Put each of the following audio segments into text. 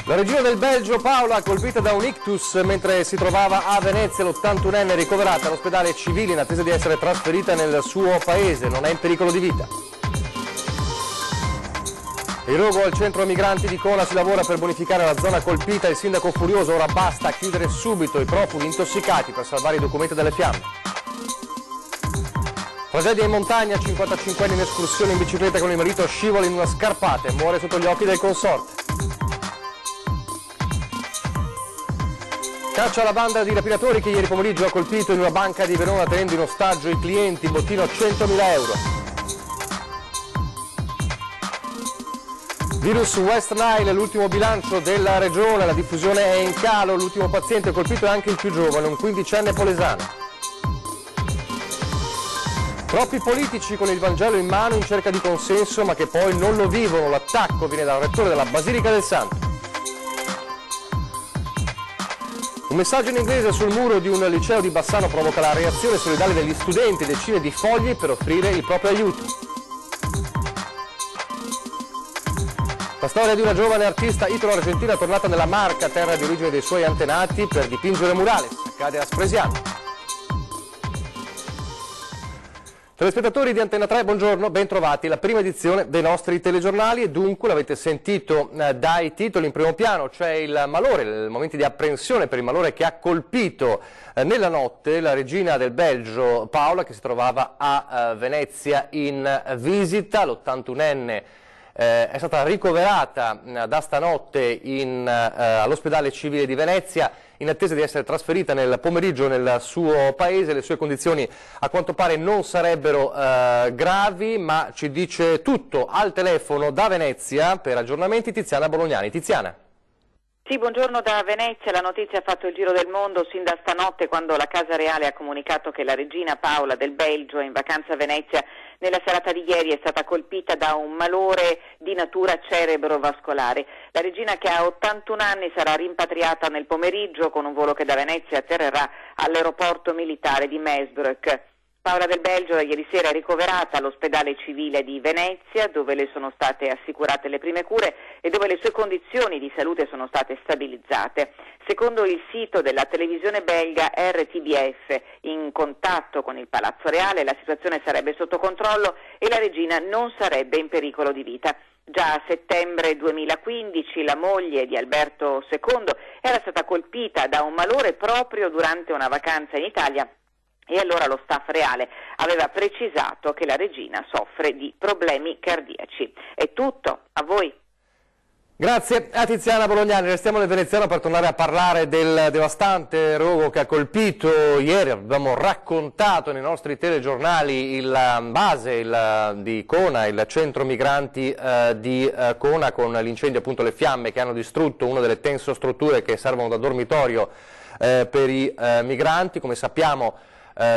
La regina del Belgio Paola, colpita da un ictus mentre si trovava a Venezia, l'81enne ricoverata all'ospedale civile in attesa di essere trasferita nel suo paese, non è in pericolo di vita. Il rogo al centro migranti di Cona, si lavora per bonificare la zona colpita, il sindaco furioso, ora basta, chiudere subito i profughi intossicati per salvare i documenti dalle fiamme. Tragedia in montagna, 55enne in escursione in bicicletta con il marito, scivola in una scarpata e muore sotto gli occhi del consorte. Caccia alla banda di rapinatori che ieri pomeriggio ha colpito in una banca di Verona tenendo in ostaggio i clienti, bottino 100.000 euro. Virus West Nile, l'ultimo bilancio della regione, la diffusione è in calo, l'ultimo paziente colpito è anche il più giovane, un 15enne polesano. Troppi politici con il Vangelo in mano in cerca di consenso ma che poi non lo vivono, l'attacco viene dal rettore della Basilica del Santo. Un messaggio in inglese sul muro di un liceo di Bassano provoca la reazione solidale degli studenti, decine di fogli per offrire il proprio aiuto. La storia di una giovane artista italo-argentina tornata nella Marca, terra di origine dei suoi antenati, per dipingere murales. Accade a Spresiano. Telespettatori di Antenna 3, buongiorno, ben trovati. La prima edizione dei nostri telegiornali e dunque l'avete sentito dai titoli in primo piano, c'è il malore, il momento di apprensione per il malore che ha colpito nella notte la regina del Belgio Paola, che si trovava a Venezia in visita. L'81enne è stata ricoverata da stanotte all'ospedale civile di Venezia in attesa di essere trasferita nel pomeriggio nel suo paese. Le sue condizioni a quanto pare non sarebbero gravi, ma ci dice tutto al telefono da Venezia per aggiornamenti Tiziana Bolognani. Tiziana. Sì, buongiorno da Venezia. La notizia ha fatto il giro del mondo sin da stanotte, quando la Casa Reale ha comunicato che la regina Paola del Belgio è in vacanza a Venezia. Nella serata di ieri è stata colpita da un malore di natura cerebrovascolare. La regina, che ha 81 anni, sarà rimpatriata nel pomeriggio con un volo che da Venezia atterrerà all'aeroporto militare di Meesbrugge. Paola del Belgio da ieri sera è ricoverata all'ospedale civile di Venezia, dove le sono state assicurate le prime cure e dove le sue condizioni di salute sono state stabilizzate. Secondo il sito della televisione belga RTBF, in contatto con il Palazzo Reale, la situazione sarebbe sotto controllo e la regina non sarebbe in pericolo di vita. Già a settembre 2015 la moglie di Alberto II era stata colpita da un malore proprio durante una vacanza in Italia. E allora lo staff reale aveva precisato che la regina soffre di problemi cardiaci. È tutto, a voi. Grazie a Tiziana Bolognani. Restiamo nel veneziano per tornare a parlare del devastante rogo che ha colpito ieri. Abbiamo raccontato nei nostri telegiornali il base di Cona, il centro migranti di Cona, con l'incendio, appunto le fiamme che hanno distrutto una delle tensostrutture che servono da dormitorio per i migranti. Come sappiamo,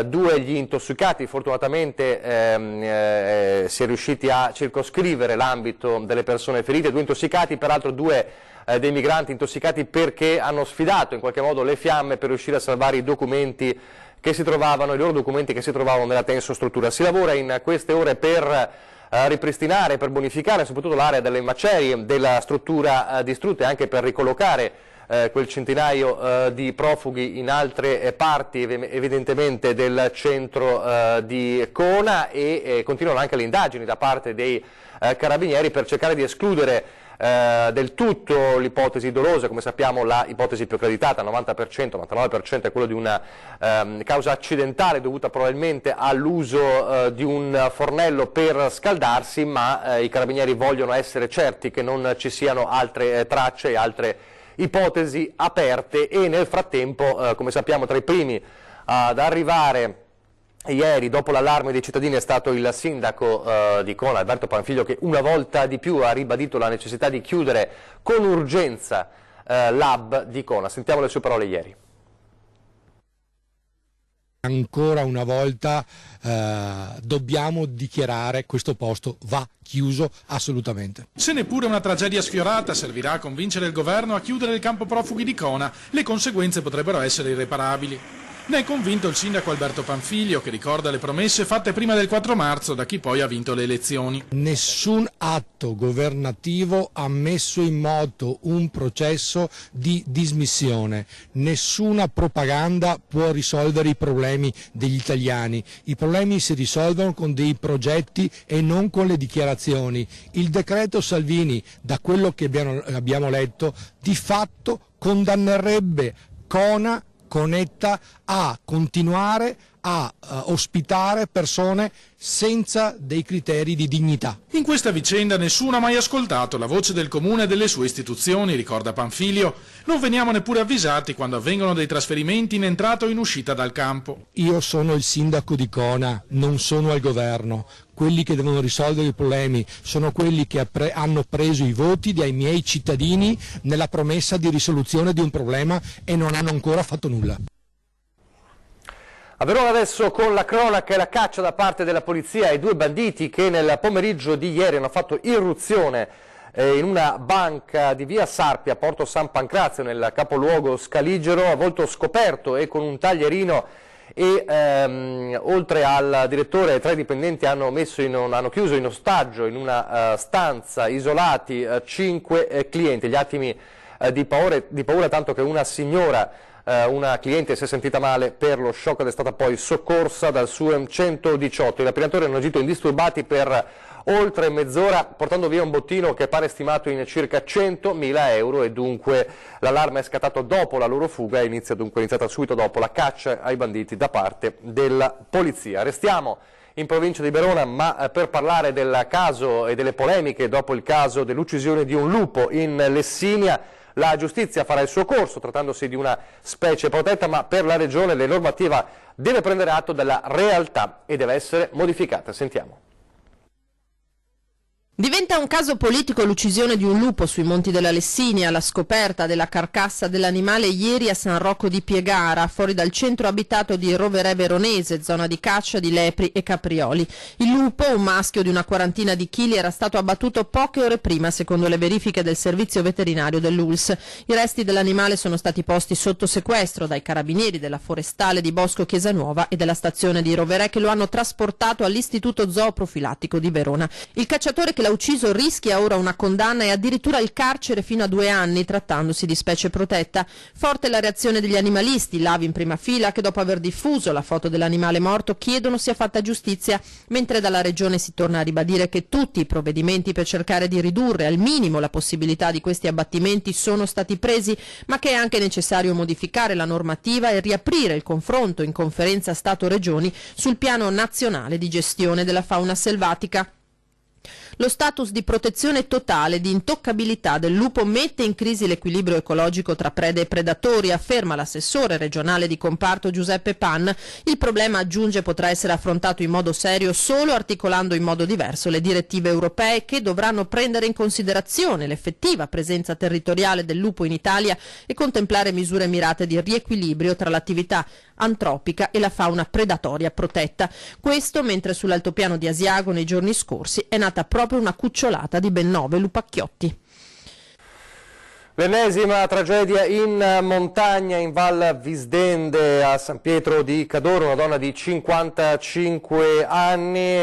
due gli intossicati, fortunatamente si è riusciti a circoscrivere l'ambito delle persone ferite. Due intossicati, peraltro due dei migranti intossicati perché hanno sfidato in qualche modo le fiamme per riuscire a salvare i documenti che si trovavano, i loro documenti che si trovavano nella tensostruttura. Si lavora in queste ore per ripristinare, per bonificare soprattutto l'area delle macerie della struttura distrutta e anche per ricollocare quel centinaio di profughi in altre parti evidentemente del centro di Cona, e continuano anche le indagini da parte dei carabinieri per cercare di escludere del tutto l'ipotesi dolosa. Come sappiamo la ipotesi più accreditata, 90%, 99% è quello di una causa accidentale dovuta probabilmente all'uso di un fornello per scaldarsi, ma i carabinieri vogliono essere certi che non ci siano altre tracce e altre ipotesi aperte. E nel frattempo, come sappiamo, tra i primi ad arrivare ieri dopo l'allarme dei cittadini è stato il sindaco di Cona, Alberto Panfiglio, che una volta di più ha ribadito la necessità di chiudere con urgenza l'hub di Cona. Sentiamo le sue parole ieri. Ancora una volta dobbiamo dichiarare: questo posto va chiuso assolutamente. Se neppure una tragedia sfiorata servirà a convincere il governo a chiudere il campo profughi di Cona, le conseguenze potrebbero essere irreparabili. Ne è convinto il sindaco Alberto Panfilio, che ricorda le promesse fatte prima del 4 marzo da chi poi ha vinto le elezioni. Nessun atto governativo ha messo in moto un processo di dismissione, nessuna propaganda può risolvere i problemi degli italiani, i problemi si risolvono con dei progetti e non con le dichiarazioni. Il decreto Salvini, da quello che abbiamo letto, di fatto condannerebbe Conetta a continuare a ospitare persone senza dei criteri di dignità. In questa vicenda nessuno ha mai ascoltato la voce del comune e delle sue istituzioni, ricorda Panfilio. Non veniamo neppure avvisati quando avvengono dei trasferimenti in entrata o in uscita dal campo. Io sono il sindaco di Cona, non sono al governo. Quelli che devono risolvere i problemi sono quelli che hanno preso i voti dai miei cittadini nella promessa di risoluzione di un problema e non hanno ancora fatto nulla. A Verona adesso con la cronaca e la caccia da parte della polizia ai due banditi che nel pomeriggio di ieri hanno fatto irruzione in una banca di via Sarpi a Porto San Pancrazio nel capoluogo scaligero a volto scoperto e con un taglierino e oltre al direttore e ai 3 dipendenti hanno chiuso in ostaggio in una stanza isolati 5 clienti. Gli attimi di paura tanto che una signora, una cliente, si è sentita male per lo shock ed è stata poi soccorsa dal SUEM 118. I rapinatori hanno agito indisturbati per oltre mezz'ora portando via un bottino che pare stimato in circa 100.000 euro e dunque l'allarme è scattato dopo la loro fuga e iniziata subito dopo la caccia ai banditi da parte della polizia. Restiamo in provincia di Verona ma per parlare del caso e delle polemiche dopo il caso dell'uccisione di un lupo in Lessinia. La giustizia farà il suo corso trattandosi di una specie protetta, ma per la Regione la normativa deve prendere atto della realtà e deve essere modificata. Sentiamo. Diventa un caso politico l'uccisione di un lupo sui monti della Lessinia, la scoperta della carcassa dell'animale ieri a San Rocco di Piegara, fuori dal centro abitato di Roverè Veronese, zona di caccia di lepri e caprioli. Il lupo, un maschio di una quarantina di chili, era stato abbattuto poche ore prima, secondo le verifiche del servizio veterinario dell'ULSS. I resti dell'animale sono stati posti sotto sequestro dai carabinieri della forestale di Bosco Chiesanuova e della stazione di Roverè, che lo hanno trasportato all'Istituto Zooprofilattico di Verona. Il cacciatore che l'ha ucciso rischia ora una condanna e addirittura il carcere fino a 2 anni, trattandosi di specie protetta. Forte la reazione degli animalisti, Lavi in prima fila, che dopo aver diffuso la foto dell'animale morto chiedono sia fatta giustizia, mentre dalla Regione si torna a ribadire che tutti i provvedimenti per cercare di ridurre al minimo la possibilità di questi abbattimenti sono stati presi, ma che è anche necessario modificare la normativa e riaprire il confronto in conferenza Stato-Regioni sul piano nazionale di gestione della fauna selvatica. Lo status di protezione totale, di intoccabilità del lupo mette in crisi l'equilibrio ecologico tra prede e predatori, afferma l'assessore regionale di comparto Giuseppe Pan. Il problema, aggiunge, potrà essere affrontato in modo serio solo articolando in modo diverso le direttive europee che dovranno prendere in considerazione l'effettiva presenza territoriale del lupo in Italia e contemplare misure mirate di riequilibrio tra l'attività antropica e la fauna predatoria protetta. Questo mentre sull'altopiano di Asiago nei giorni scorsi è nata proprio una cucciolata di ben 9 lupacchiotti. L'ennesima tragedia in montagna in Val Visdende a San Pietro di Cadore, una donna di 55 anni,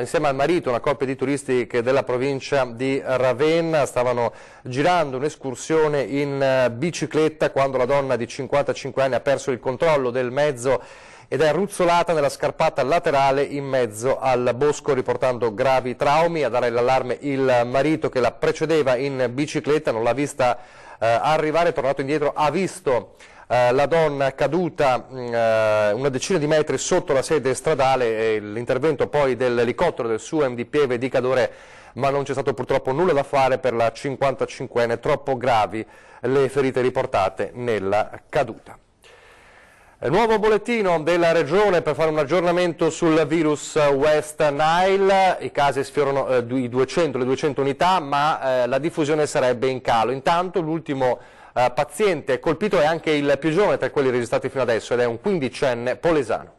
insieme al marito, una coppia di turisti della provincia di Ravenna, stavano girando un'escursione in bicicletta quando la donna di 55 anni ha perso il controllo del mezzo ed è ruzzolata nella scarpata laterale in mezzo al bosco, riportando gravi traumi. A dare l'allarme il marito che la precedeva in bicicletta, non l'ha vista arrivare, è tornato indietro, ha visto la donna caduta una decina di metri sotto la sede stradale, e l'intervento poi dell'elicottero del SUEM di Pieve di Cadore, ma non c'è stato purtroppo nulla da fare per la 55enne, troppo gravi le ferite riportate nella caduta. Nuovo bollettino della Regione per fare un aggiornamento sul virus West Nile. I casi sfiorano le 200 unità, ma la diffusione sarebbe in calo. Intanto l'ultimo paziente colpito è anche il più giovane tra quelli registrati fino adesso ed è un 15enne polesano.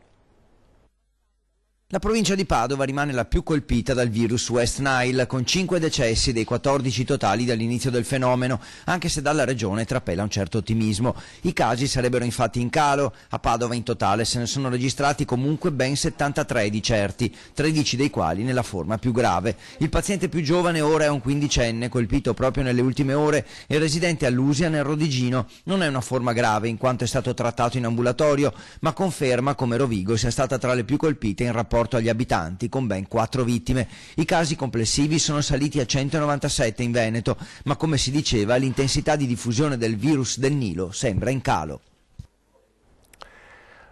La provincia di Padova rimane la più colpita dal virus West Nile, con 5 decessi dei 14 totali dall'inizio del fenomeno, anche se dalla regione trapela un certo ottimismo. I casi sarebbero infatti in calo. A Padova in totale se ne sono registrati comunque ben 73 di certi, 13 dei quali nella forma più grave. Il paziente più giovane ora è un quindicenne, colpito proprio nelle ultime ore, e residente a Lusia nel Rodigino. Non è una forma grave in quanto è stato trattato in ambulatorio, ma conferma come Rovigo sia stata tra le più colpite in rapporto agli abitanti, con ben 4 vittime. I casi complessivi sono saliti a 197 in Veneto, ma come si diceva l'intensità di diffusione del virus del Nilo sembra in calo.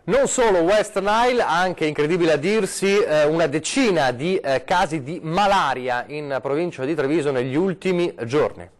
Non solo West Nile, anche incredibile a dirsi una decina di casi di malaria in provincia di Treviso negli ultimi giorni.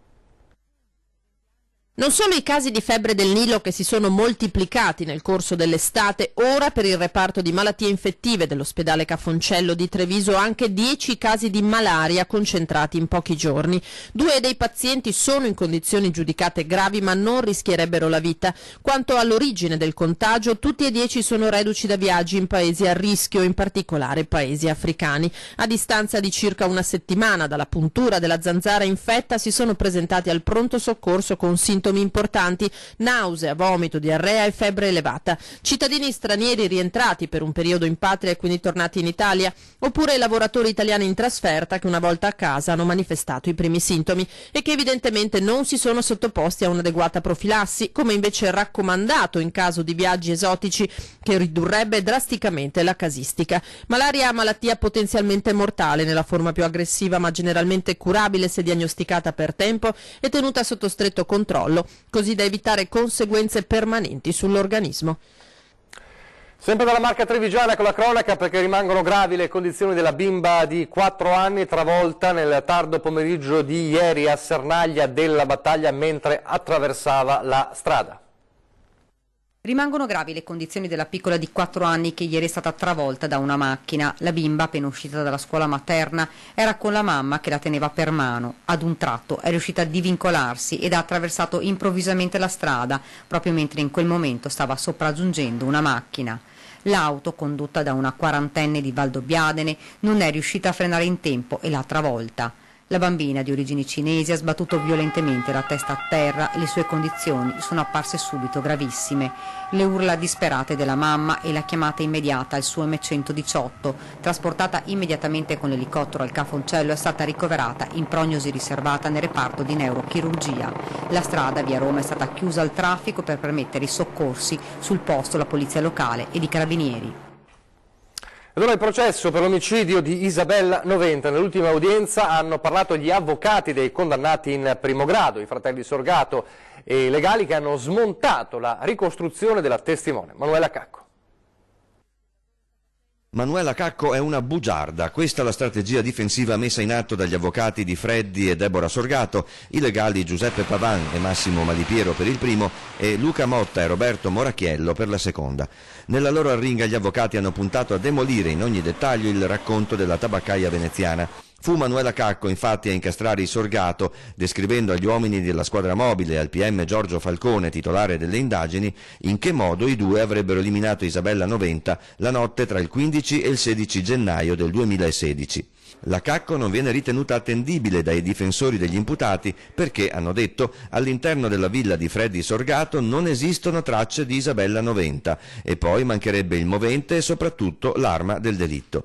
Non solo i casi di febbre del Nilo che si sono moltiplicati nel corso dell'estate, ora per il reparto di malattie infettive dell'ospedale Cafoncello di Treviso anche 10 casi di malaria concentrati in pochi giorni. 2 dei pazienti sono in condizioni giudicate gravi ma non rischierebbero la vita. Quanto all'origine del contagio, tutti e 10 sono reduci da viaggi in paesi a rischio, in particolare paesi africani. A distanza di circa una settimana dalla puntura della zanzara infetta si sono presentati al pronto soccorso con sintomi importanti: nausea, vomito, diarrea e febbre elevata. Cittadini stranieri rientrati per un periodo in patria e quindi tornati in Italia, oppure lavoratori italiani in trasferta che una volta a casa hanno manifestato i primi sintomi e che evidentemente non si sono sottoposti a un'adeguata profilassi, come invece raccomandato in caso di viaggi esotici, che ridurrebbe drasticamente la casistica. Malaria è malattia potenzialmente mortale nella forma più aggressiva, ma generalmente curabile se diagnosticata per tempo e tenuta sotto stretto controllo, così da evitare conseguenze permanenti sull'organismo. Sempre dalla Marca trevigiana con la cronaca, perché rimangono gravi le condizioni della bimba di 4 anni travolta nel tardo pomeriggio di ieri a Sernaglia della Battaglia mentre attraversava la strada. Rimangono gravi le condizioni della piccola di 4 anni che ieri è stata travolta da una macchina. La bimba, appena uscita dalla scuola materna, era con la mamma che la teneva per mano. Ad un tratto è riuscita a divincolarsi ed ha attraversato improvvisamente la strada, proprio mentre in quel momento stava sopraggiungendo una macchina. L'auto, condotta da una quarantenne di Valdobbiadene, non è riuscita a frenare in tempo e l'ha travolta. La bambina di origini cinesi ha sbattuto violentemente la testa a terra e le sue condizioni sono apparse subito gravissime. Le urla disperate della mamma e la chiamata immediata al suo M118, trasportata immediatamente con l'elicottero al Cafoncello, è stata ricoverata in prognosi riservata nel reparto di neurochirurgia. La strada via Roma è stata chiusa al traffico per permettere i soccorsi, sul posto la polizia locale ed i carabinieri. Ed ora il processo per l'omicidio di Isabella Noventa. Nell'ultima udienza hanno parlato gli avvocati dei condannati in primo grado, i fratelli Sorgato e i legali che hanno smontato la ricostruzione della testimone. Manuela Cacco. Manuela Cacco è una bugiarda, questa è la strategia difensiva messa in atto dagli avvocati di Freddi e Deborah Sorgato, i legali Giuseppe Pavan e Massimo Malipiero per il primo e Luca Motta e Roberto Moracchiello per la seconda. Nella loro arringa gli avvocati hanno puntato a demolire in ogni dettaglio il racconto della tabaccaia veneziana. Fu Manuela Cacco infatti a incastrare il Sorgato, descrivendo agli uomini della squadra mobile e al PM Giorgio Falcone, titolare delle indagini, in che modo i due avrebbero eliminato Isabella Noventa la notte tra il 15 e il 16 gennaio del 2016. La Cacco non viene ritenuta attendibile dai difensori degli imputati perché, hanno detto, all'interno della villa di Freddi Sorgato non esistono tracce di Isabella Noventa e poi mancherebbe il movente e soprattutto l'arma del delitto.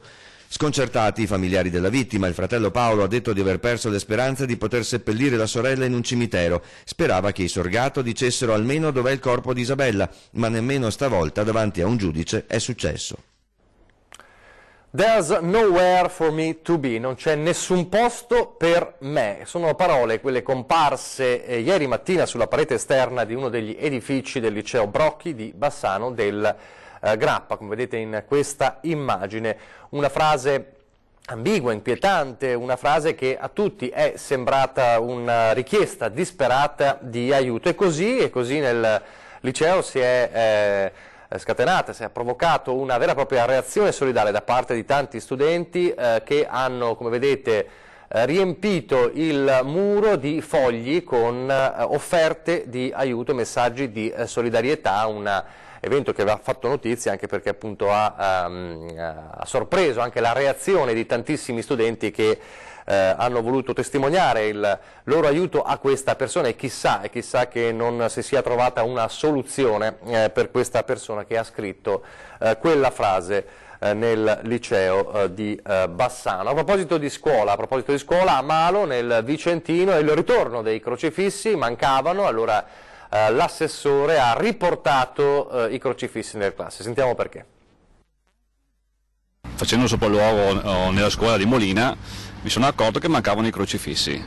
Sconcertati i familiari della vittima, il fratello Paolo ha detto di aver perso le speranze di poter seppellire la sorella in un cimitero. Sperava che i Sorgato dicessero almeno dov'è il corpo di Isabella, ma nemmeno stavolta davanti a un giudice è successo. There's nowhere for me to be, non c'è nessun posto per me. Sono parole quelle comparse ieri mattina sulla parete esterna di uno degli edifici del liceo Brocchi di Bassano del Grappa, come vedete in questa immagine. Una frase ambigua, inquietante, una frase che a tutti è sembrata una richiesta disperata di aiuto, e così nel liceo si è scatenata, si è provocato una vera e propria reazione solidale da parte di tanti studenti che hanno, come vedete, riempito il muro di fogli con offerte di aiuto, messaggi di solidarietà, un evento che aveva fatto notizia anche perché appunto ha sorpreso anche la reazione di tantissimi studenti che hanno voluto testimoniare il loro aiuto a questa persona, e chissà che non si sia trovata una soluzione per questa persona che ha scritto quella frase nel liceo di Bassano. A proposito di scuola, a Malo nel Vicentino il ritorno dei crocifissi, mancavano, allora l'assessore ha riportato i crocifissi nelle classi. Sentiamo perché. Facendo sopralluogo nella scuola di Molina mi sono accorto che mancavano i crocifissi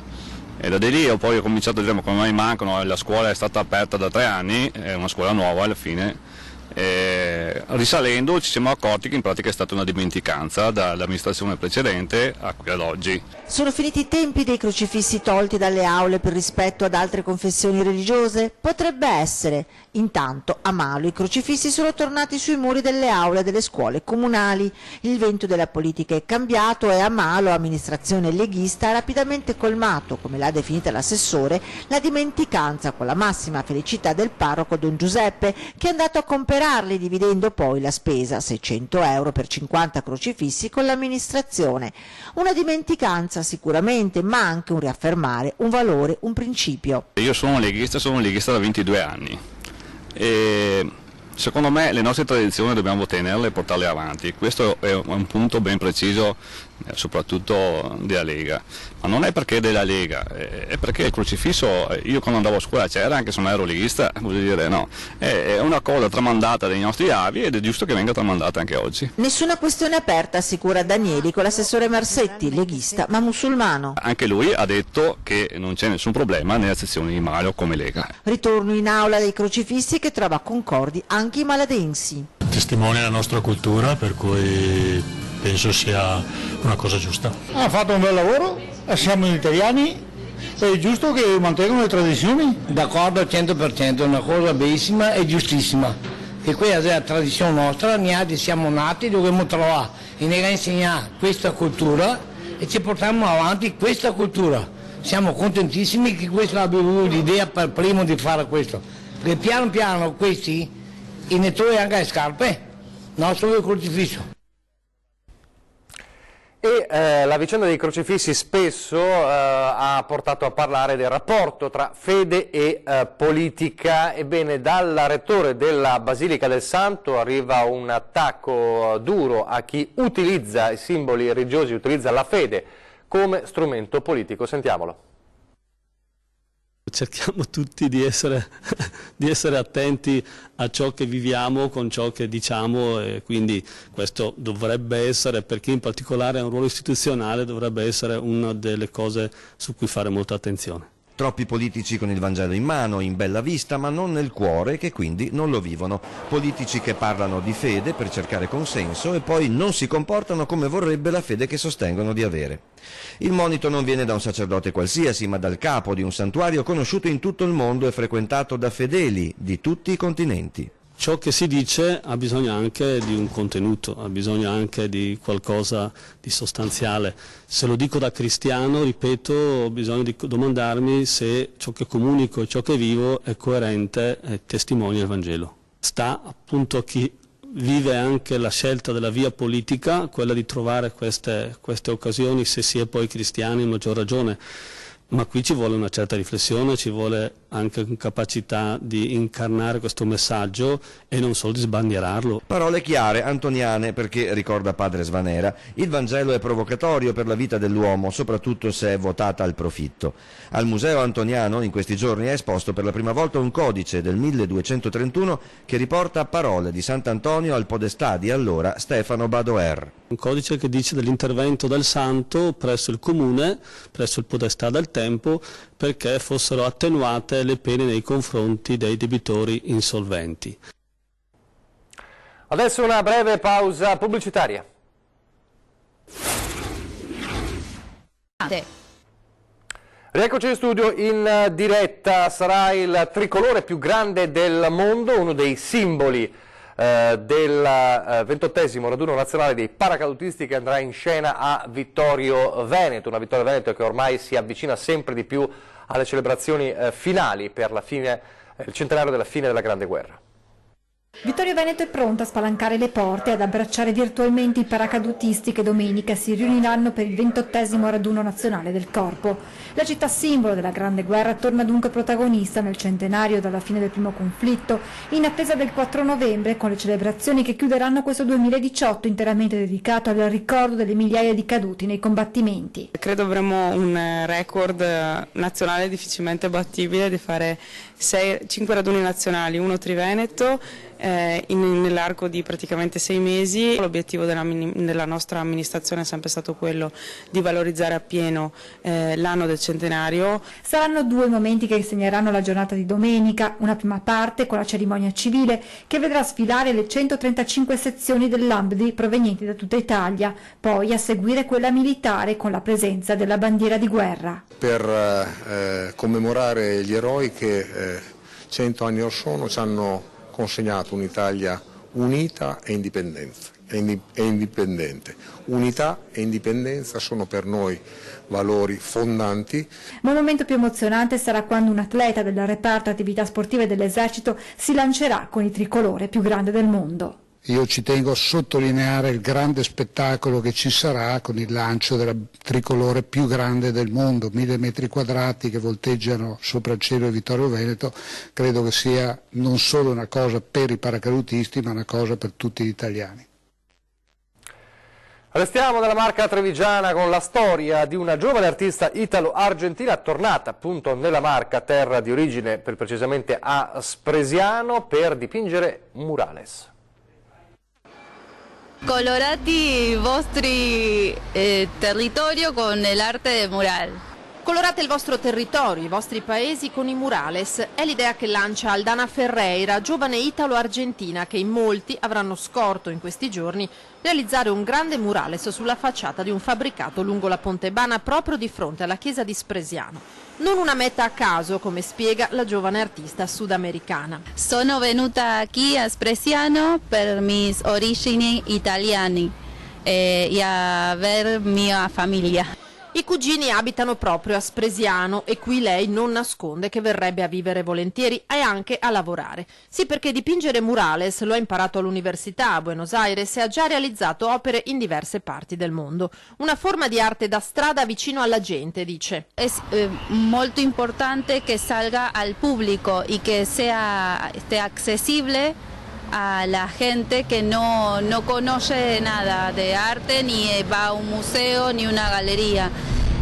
e da lì poi ho cominciato a dire come mai mancano, la scuola è stata aperta da 3 anni, è una scuola nuova alla fine. Risalendo ci siamo accorti che in pratica è stata una dimenticanza dall'amministrazione precedente a qui ad oggi. Sono finiti i tempi dei crocifissi tolti dalle aule per rispetto ad altre confessioni religiose? Potrebbe essere. Intanto a Malo i crocifissi sono tornati sui muri delle aule delle scuole comunali. Il vento della politica è cambiato e a Malo amministrazione leghista ha rapidamente colmato, come l'ha definita l'assessore, la dimenticanza, con la massima felicità del parroco Don Giuseppe, che è andato a comprarli dividendo poi la spesa, 600 euro per 50 crocifissi, con l'amministrazione. Una dimenticanza sicuramente, ma anche un riaffermare un valore, un principio. Io sono leghista da 22 anni e secondo me le nostre tradizioni dobbiamo tenerle e portarle avanti. Questo è un punto ben preciso, soprattutto della Lega, ma non è perché della Lega, è perché il crocifisso, io quando andavo a scuola c'era, anche se non ero leghista, voglio dire no, è una cosa tramandata dai nostri avi ed è giusto che venga tramandata anche oggi. Nessuna questione aperta, assicura Danieli con l'assessore Marsetti, leghista ma musulmano. Anche lui ha detto che non c'è nessun problema nella sezione di Malo come Lega. Ritorno in aula dei crocifissi che trova concordi anche i maladensi. Testimonia la nostra cultura, per cui penso sia una cosa giusta. Ha fatto un bel lavoro, siamo italiani, è giusto che mantengano le tradizioni. D'accordo al 100%, è una cosa bellissima e giustissima. E quella è la tradizione nostra, noi siamo nati, dobbiamo trovare e ne insegnare questa cultura e ci portiamo avanti questa cultura. Siamo contentissimi che questo abbia avuto l'idea per primo di fare questo, perché piano piano questi ne trovi anche le scarpe, no, solo il crocifisso. E la vicenda dei crocifissi spesso ha portato a parlare del rapporto tra fede e politica. Ebbene, dal rettore della Basilica del Santo arriva un attacco duro a chi utilizza i simboli religiosi, utilizza la fede come strumento politico. Sentiamolo. Cerchiamo tutti di essere attenti a ciò che viviamo con ciò che diciamo, e quindi questo dovrebbe essere, per chi in particolare ha un ruolo istituzionale, dovrebbe essere una delle cose su cui fare molta attenzione. Troppi politici con il Vangelo in mano, in bella vista, ma non nel cuore, che quindi non lo vivono. Politici che parlano di fede per cercare consenso e poi non si comportano come vorrebbe la fede che sostengono di avere. Il monito non viene da un sacerdote qualsiasi, ma dal capo di un santuario conosciuto in tutto il mondo e frequentato da fedeli di tutti i continenti. Ciò che si dice ha bisogno anche di un contenuto, ha bisogno anche di qualcosa di sostanziale. Se lo dico da cristiano, ripeto, ho bisogno di domandarmi se ciò che comunico e ciò che vivo è coerente e testimonia il Vangelo. Sta appunto a chi vive anche la scelta della via politica, quella di trovare queste occasioni, se si è poi cristiani, a maggior ragione. Ma qui ci vuole una certa riflessione, ci vuole anche capacità di incarnare questo messaggio e non solo di sbandierarlo. Parole chiare, antoniane, perché, ricorda padre Svanera, il Vangelo è provocatorio per la vita dell'uomo, soprattutto se è votata al profitto. Al Museo Antoniano in questi giorni è esposto per la prima volta un codice del 1231 che riporta parole di Sant'Antonio al podestà di allora Stefano Badoer. Un codice che dice dell'intervento del santo presso il comune, presso il podestà del tempo, perché fossero attenuate le pene nei confronti dei debitori insolventi. Adesso una breve pausa pubblicitaria. Rieccoci in studio in diretta. Sarà il tricolore più grande del mondo, uno dei simboli del 28° raduno nazionale dei paracadutisti che andrà in scena a Vittorio Veneto, una Vittorio Veneto che ormai si avvicina sempre di più alle celebrazioni finali per il centenario della fine della Grande Guerra. Vittorio Veneto è pronto a spalancare le porte e ad abbracciare virtualmente i paracadutisti che domenica si riuniranno per il 28° raduno nazionale del Corpo. La città simbolo della Grande Guerra torna dunque protagonista nel centenario dalla fine del primo conflitto, in attesa del 4 novembre con le celebrazioni che chiuderanno questo 2018 interamente dedicato al ricordo delle migliaia di caduti nei combattimenti. Credo avremo un record nazionale difficilmente battibile di fare 5 raduni nazionali, uno Triveneto, nell'arco di praticamente 6 mesi. L'obiettivo della nostra amministrazione è sempre stato quello di valorizzare appieno l'anno del centenario. Saranno 2 momenti che segneranno la giornata di domenica, una prima parte con la cerimonia civile che vedrà sfilare le 135 sezioni dell'Ambdi provenienti da tutta Italia, poi a seguire quella militare con la presenza della bandiera di guerra. Per commemorare gli eroi che 100 anni or sono ci hanno consegnato un'Italia unita e indipendente. Unità e indipendenza sono per noi valori fondanti. Ma il momento più emozionante sarà quando un atleta del reparto attività sportive dell'esercito si lancerà con il tricolore più grande del mondo. Io ci tengo a sottolineare il grande spettacolo che ci sarà con il lancio del tricolore più grande del mondo, 1000 metri quadrati che volteggiano sopra il cielo di Vittorio Veneto. Credo che sia non solo una cosa per i paracadutisti ma una cosa per tutti gli italiani. Restiamo nella Marca trevigiana con la storia di una giovane artista italo-argentina tornata appunto nella Marca, terra di origine, per precisamente a Spresiano, per dipingere murales. Colorati il vostro territorio con l'arte mural. Colorate il vostro territorio, i vostri paesi con i murales. È l'idea che lancia Aldana Ferreira, giovane italo-argentina che in molti avranno scorto in questi giorni realizzare un grande murales sulla facciata di un fabbricato lungo la Pontebana proprio di fronte alla chiesa di Spresiano. Non una meta a caso, come spiega la giovane artista sudamericana. Sono venuta qui a Spresiano per mis origini italiane e a ver mia famiglia. I cugini abitano proprio a Spresiano e qui lei non nasconde che verrebbe a vivere volentieri e anche a lavorare. Sì, perché dipingere murales lo ha imparato all'università a Buenos Aires e ha già realizzato opere in diverse parti del mondo. Una forma di arte da strada vicino alla gente, dice. È molto importante che salga al pubblico e che sia accessibile a la gente que no conoce nada de arte, ni va a un museo, ni una galería.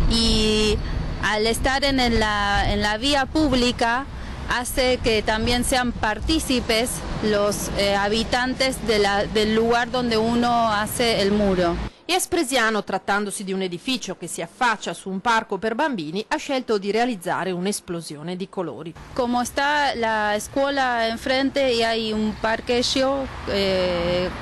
Y al estar en la vía pública hace que también sean partícipes los habitantes del lugar donde uno hace el muro. E a Spresiano, trattandosi di un edificio che si affaccia su un parco per bambini, ha scelto di realizzare un'esplosione di colori. Como está la escuela enfrente y hay un parqueggio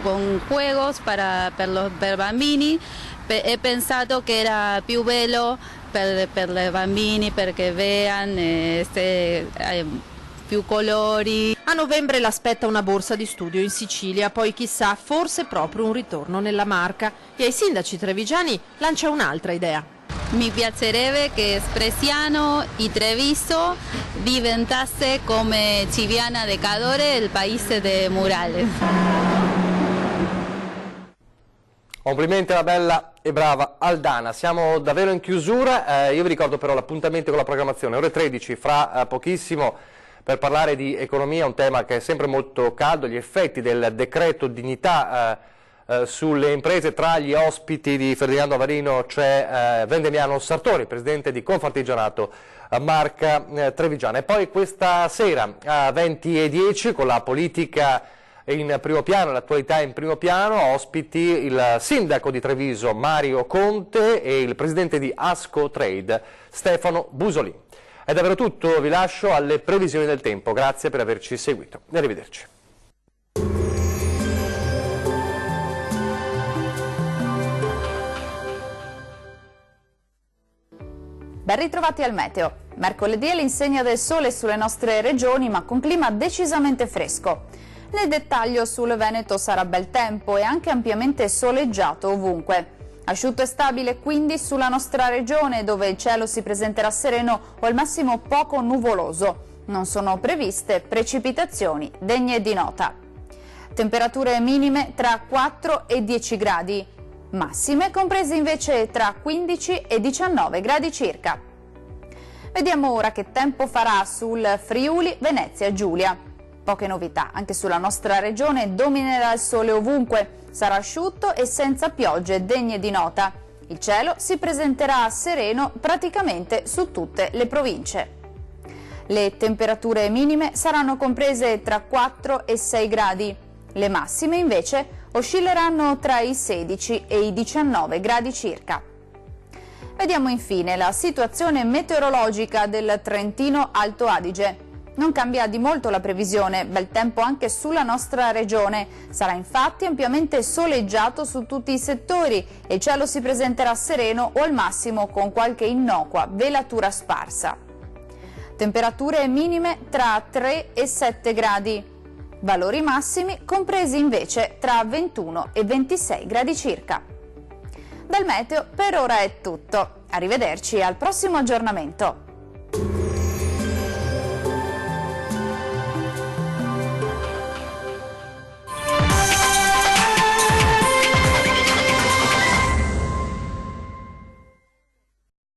con juegos per bambini, he pensato che era più bello per i bambini perché vean più colori. A novembre l'aspetta una borsa di studio in Sicilia, poi chissà, forse proprio un ritorno nella Marca. E ai sindaci trevigiani lancia un'altra idea. Mi piacerebbe che Spresiano e Treviso diventasse come Civiana de Cadore il paese dei murales. Complimenti alla bella e brava Aldana. Siamo davvero in chiusura, io vi ricordo però l'appuntamento con la programmazione, ore 13 fra pochissimo, per parlare di economia, un tema che è sempre molto caldo, gli effetti del decreto dignità sulle imprese. Tra gli ospiti di Ferdinando Avarino c'è Vendemiano Sartori, presidente di Confartigianato Marca Trevigiana. E poi questa sera a 20:10 con la politica in primo piano, l'attualità in primo piano, ospiti il sindaco di Treviso Mario Conte e il presidente di Asco Trade Stefano Busolin. È davvero tutto, vi lascio alle previsioni del tempo, grazie per averci seguito, arrivederci. Ben ritrovati al meteo. Mercoledì è l'insegna del sole sulle nostre regioni, ma con clima decisamente fresco. Nel dettaglio sul Veneto sarà bel tempo e anche ampiamente soleggiato ovunque. Asciutto e stabile quindi sulla nostra regione, dove il cielo si presenterà sereno o al massimo poco nuvoloso. Non sono previste precipitazioni degne di nota. Temperature minime tra 4 e 10 gradi, massime comprese invece tra 15 e 19 gradi circa. Vediamo ora che tempo farà sul Friuli Venezia Giulia. Poche novità, anche sulla nostra regione dominerà il sole ovunque, sarà asciutto e senza piogge degne di nota. Il cielo si presenterà sereno praticamente su tutte le province. Le temperature minime saranno comprese tra 4 e 6 gradi, le massime invece oscilleranno tra i 16 e i 19 gradi circa. Vediamo infine la situazione meteorologica del Trentino Alto Adige. Non cambia di molto la previsione, bel tempo anche sulla nostra regione. Sarà infatti ampiamente soleggiato su tutti i settori e il cielo si presenterà sereno o al massimo con qualche innocua velatura sparsa. Temperature minime tra 3 e 7 gradi, valori massimi compresi invece tra 21 e 26 gradi circa. Dal meteo per ora è tutto. Arrivederci al prossimo aggiornamento.